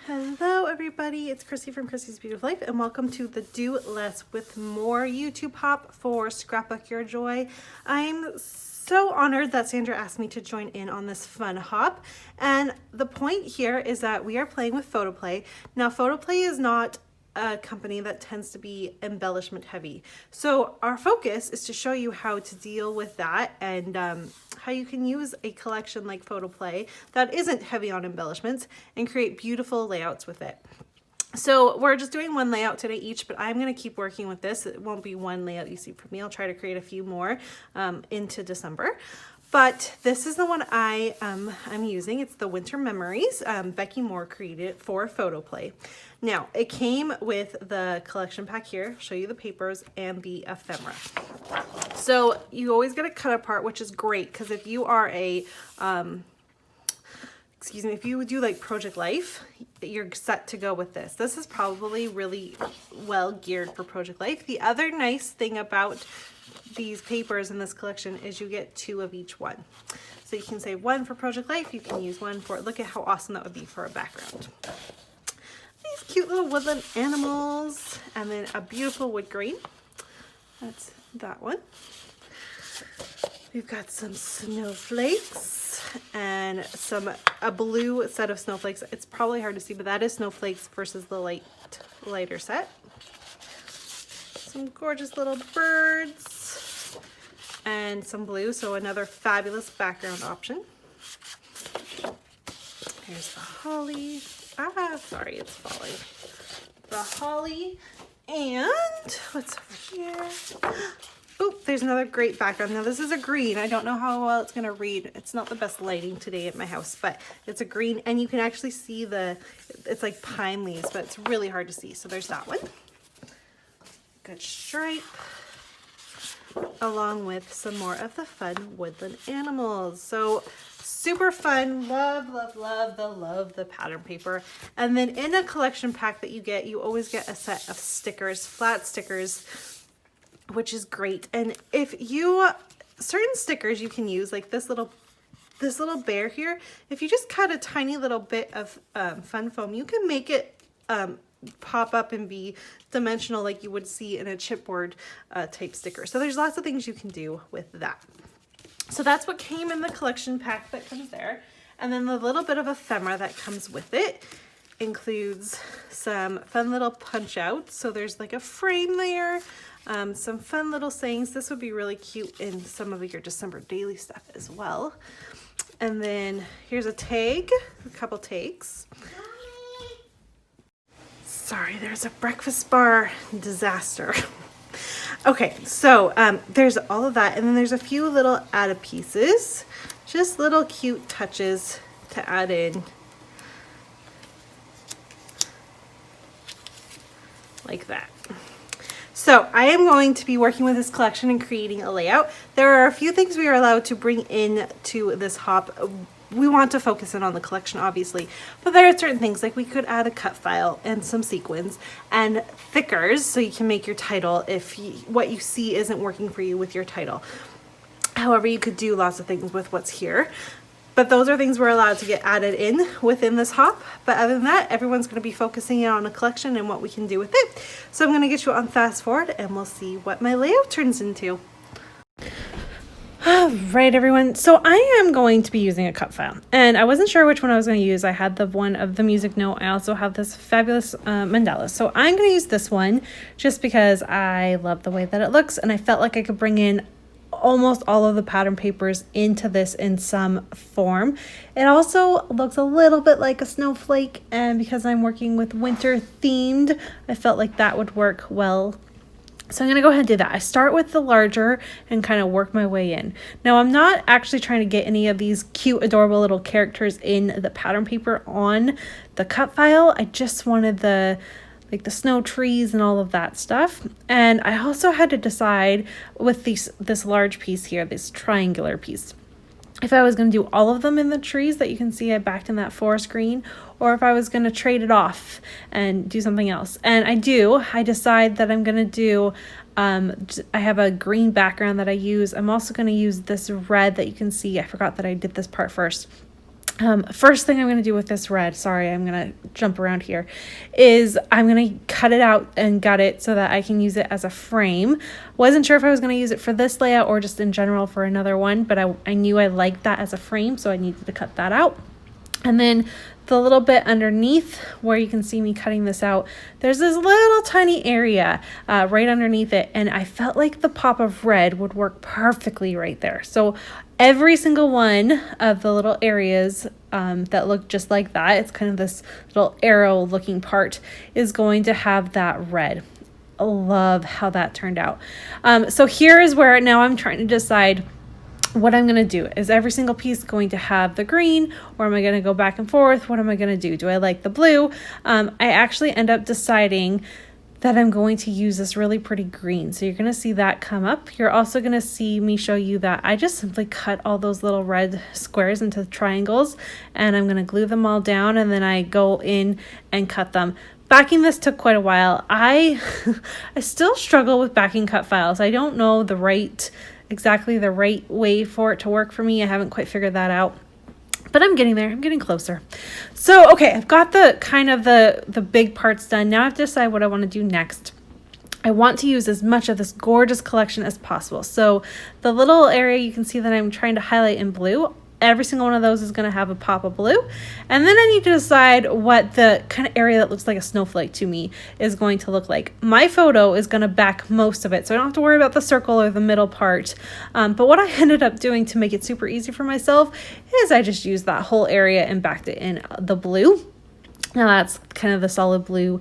Hello everybody, it's Chrissy from Chrissy's Beautiful Life and welcome to the Do Less with More YouTube hop for Scrapbook Your Joy. I'm so honored that Sandra asked me to join in on this fun hop, and the point here is that we are playing with Photoplay. Now Photoplay is not a company that tends to be embellishment heavy. So our focus is to show you how to deal with that and how you can use a collection like Photoplay that isn't heavy on embellishments and create beautiful layouts with it. So we're just doing one layout today each, but I'm going to keep working with this. It won't be one layout you see from me. I'll try to create a few more into December. But this is the one I'm using. It's the Winter Memories. Becky Moore created it for Photoplay. Now, it came with the collection pack here. I'll show you the papers and the ephemera. So you always get a cut apart, which is great because if you are a, if you do like Project Life, you're set to go with this. This is probably really well geared for Project Life. The other nice thing about these papers in this collection is you get 2 of each one. So you can say one for Project Life, you can use one for, look at how awesome that would be for a background. These cute little woodland animals, and then a beautiful wood grain. That's that one. We've got some snowflakes and a blue set of snowflakes. It's probably hard to see, but that is snowflakes versus the lighter set. Some gorgeous little birds and some blue, so another fabulous background option. Here's the holly. Sorry, it's falling. The holly, and what's over here? Oop, there's another great background. Now this is a green. I don't know how well it's gonna read. It's not the best lighting today at my house, but it's a green, and you can actually see it's like pine leaves, but it's really hard to see. So there's that one. Good stripe, along with some more of the fun woodland animals. So super fun. Love the pattern paper. And then in a collection pack that you always get a set of stickers, flat stickers, which is great. And if you, certain stickers you can use, like this little bear here, if you just cut a tiny little bit of fun foam, you can make it pop up and be dimensional like you would see in a chipboard type sticker. So there's lots of things you can do with that. So that's what came in the collection pack that comes there. And then the little bit of ephemera that comes with it includes some fun little punch outs. So there's like a frame there, some fun little sayings. This would be really cute in some of your December daily stuff as well. And then here's a tag, a couple tags. Sorry, there's a breakfast bar disaster. Okay, so there's all of that, and then there's a few little added pieces, just little cute touches to add in, like that. So I am going to be working with this collection and creating a layout. There are a few things we are allowed to bring in to this hop. We want to focus in on the collection, obviously, but there are certain things like we could add a cut file and some sequins and thickers so you can make your title if what you see isn't working for you with your title. However, you could do lots of things with what's here, but those are things we're allowed to get added in within this hop. But other than that, everyone's going to be focusing in on a collection and what we can do with it. So I'm going to get you on fast forward and we'll see what my layout turns into. Right, everyone. So I am going to be using a cut file, and I wasn't sure which one I was going to use. I had the one of the music note. I also have this fabulous mandala. So I'm going to use this one just because I love the way that it looks, and I felt like I could bring in almost all of the pattern papers into this in some form. It also looks a little bit like a snowflake, and because I'm working with winter themed, I felt like that would work well. So I'm going to go ahead and do that. I start with the larger and kind of work my way in. Now I'm not actually trying to get any of these cute, adorable little characters in the pattern paper on the cut file. I just wanted the snow trees and all of that stuff. And I also had to decide with this large piece here, this triangular piece, if I was going to do all of them in the trees that you can see I backed in that forest green, or if I was going to trade it off and do something else. And I decide that I'm going to do, I have a green background that I use. I'm also going to use this red that you can see. I forgot that I did this part first. First thing I'm going to do with this red, sorry, I'm going to jump around here, is I'm going to cut it out and gut it so that I can use it as a frame. Wasn't sure if I was going to use it for this layout or just in general for another one, but I knew I liked that as a frame, so I needed to cut that out. And then the little bit underneath where you can see me cutting this out, there's this little tiny area right underneath it, and I felt like the pop of red would work perfectly right there. So every single one of the little areas that look just like that, it's kind of this little arrow looking part, is going to have that red. I love how that turned out. So here is where now I'm trying to decide what I'm going to do. Is every single piece going to have the green, or am I going to go back and forth? What am I going to do? Do I like the blue? I actually end up deciding that I'm going to use this really pretty green. So you're going to see that come up. You're also going to see me show you that I just simply cut all those little red squares into triangles, and I'm going to glue them all down, and then I go in and cut them. Backing this took quite a while. I still struggle with backing cut files. I don't know exactly the right way for it to work for me. I haven't quite figured that out, but I'm getting there. I'm getting closer. So, okay, I've got the big parts done. Now I have to decide what I want to do next. I want to use as much of this gorgeous collection as possible. So the little area you can see that I'm trying to highlight in blue, every single one of those is going to have a pop of blue. And then I need to decide what the kind of area that looks like a snowflake to me is going to look like. My photo is going to back most of it, so I don't have to worry about the circle or the middle part. But what I ended up doing to make it super easy for myself is I just used that whole area and backed it in the blue. Now that's kind of the solid blue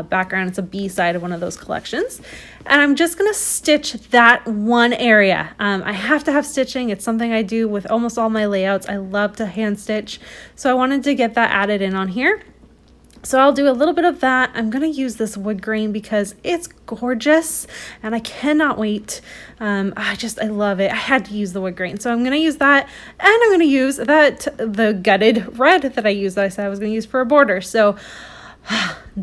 background. It's a B side of one of those collections. And I'm just going to stitch that one area. I have to have stitching. It's something I do with almost all my layouts. I love to hand stitch. So I wanted to get that added in on here. So I'll do a little bit of that. I'm going to use this wood grain because it's gorgeous and I cannot wait. I love it. I had to use the wood grain. So I'm going to use that, and I'm going to use the gutted red that I used that I said I was going to use for a border. So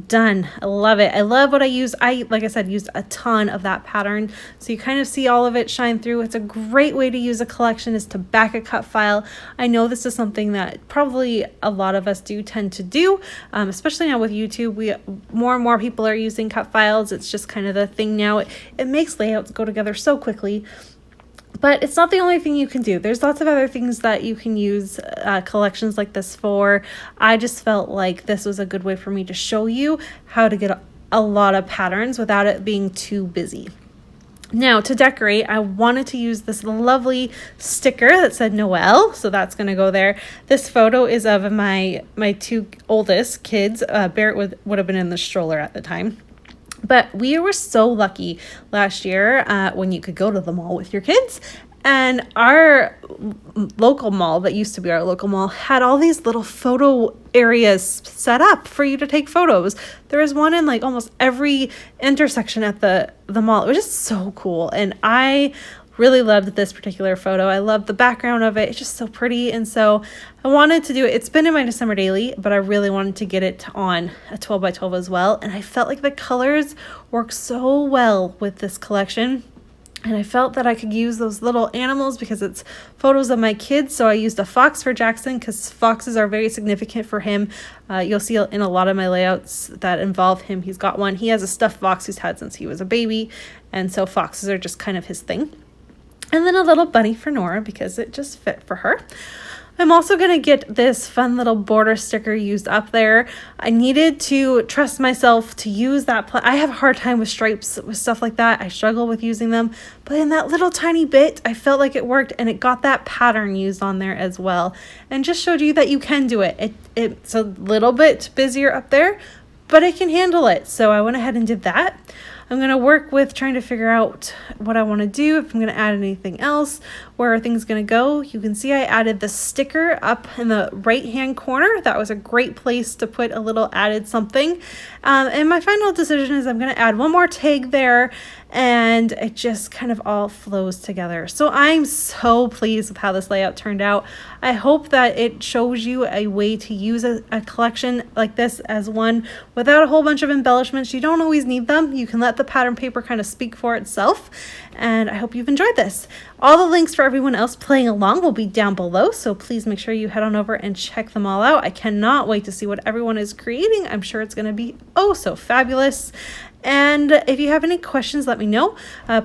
done. I love it. I love what I use. Like I said, used a ton of that pattern. So you kind of see all of it shine through. It's a great way to use a collection, is to back a cut file. I know this is something that probably a lot of us do tend to do, especially now with YouTube. More and more people are using cut files. It's just kind of the thing now. It makes layouts go together so quickly. But it's not the only thing you can do. There's lots of other things that you can use collections like this for. I just felt like this was a good way for me to show you how to get a lot of patterns without it being too busy. Now, to decorate, I wanted to use this lovely sticker that said Noel, so that's going to go there. This photo is of my two oldest kids. Barrett would have been in the stroller at the time. But we were so lucky last year when you could go to the mall with your kids. And our local mall, that used to be our local mall, had all these little photo areas set up for you to take photos. There was one in like almost every intersection at the mall. It was just so cool. And I really loved this particular photo. I loved the background of it. It's just so pretty. And so I wanted to do it. It's been in my December daily, but I really wanted to get it on a 12 by 12 as well. And I felt like the colors work so well with this collection. And I felt that I could use those little animals because it's photos of my kids. So I used a fox for Jackson because foxes are very significant for him. You'll see in a lot of my layouts that involve him. He's got one. He has a stuffed fox he's had since he was a baby. And so foxes are just kind of his thing. And then a little bunny for Nora because it just fit for her. I'm also going to get this fun little border sticker used up there. I needed to trust myself to use that. I have a hard time with stripes, with stuff like that. I struggle with using them. But in that little tiny bit, I felt like it worked, and it got that pattern used on there as well. And just showed you that you can do it. It's a little bit busier up there, but it can handle it. So I went ahead and did that. I'm going to work with trying to figure out what I want to do, if I'm going to add anything else, where are things going to go. You can see I added the sticker up in the right-hand corner. That was a great place to put a little added something. And my final decision is I'm going to add one more tag there, and it just kind of all flows together. So I'm so pleased with how this layout turned out. I hope that it shows you a way to use a collection like this as one without a whole bunch of embellishments. You don't always need them. You can let the pattern paper kind of speak for itself. and I hope you've enjoyed this. All the links for everyone else playing along will be down below, so please make sure you head on over and check them all out. I cannot wait to see what everyone is creating. I'm sure it's going to be oh so fabulous. And if you have any questions, let me know.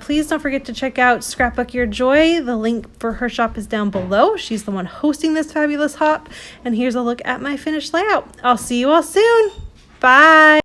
Please don't forget to check out Scrapbook Your Joy. The link for her shop is down below. She's the one hosting this fabulous hop. And here's a look at my finished layout. I'll see you all soon. Bye.